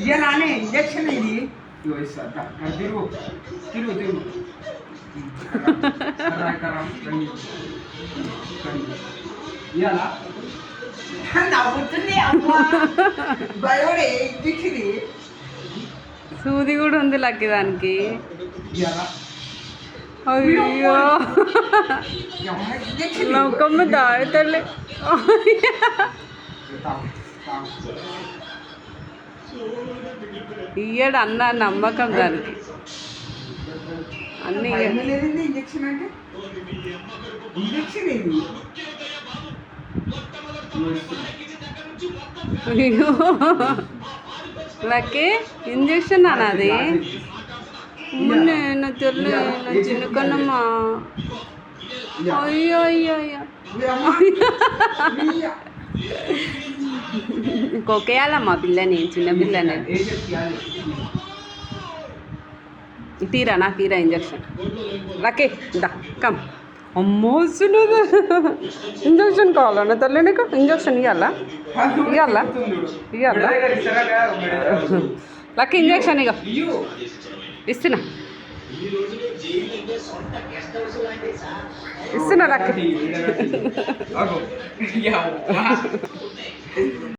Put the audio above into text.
ఇయ్యాలనే injection ఇది ఇగో ఇస్తా తిరుగు తిరుగు తిరుగు ఇయ్యాలా నవ్వుతుంది అమ్మా భయోడే ఇంజక్షన్ సూది కూడా ఉంది లక్కి దానికి. ఇయ్యాలా అయ్యో నమ్మకమ్మ దాడుతలే. ఇయ్యడు అన్న నమ్మకం దానికి అన్నీ ఇంజక్షన్ అంటే ఇంజక్షన్ ఏంది అయ్యో లక్కి ఇంజక్షన్ అన్నది నా తెల్లి నా చిన్నకన్నమ్మా. అయ్యో అయ్యో అయ్యో కొకేయాలమ్మా పిల్లని, చిన్న పిల్లని. తీరా నా తీరా ఇంజక్షన్ లక్కి దా కమ్. అమ్మో వస్తున్నది ఇంజక్షన్ కావాలన్నా తల్లి నీకు? ఇంజక్షన్ ఇవ్వాలా ఇవ్వాలా ఇవ్వాలా లక్కి ఇంజక్షన్ ఇక ఇస్తున్నా ఇస్తున్నా లక్కి.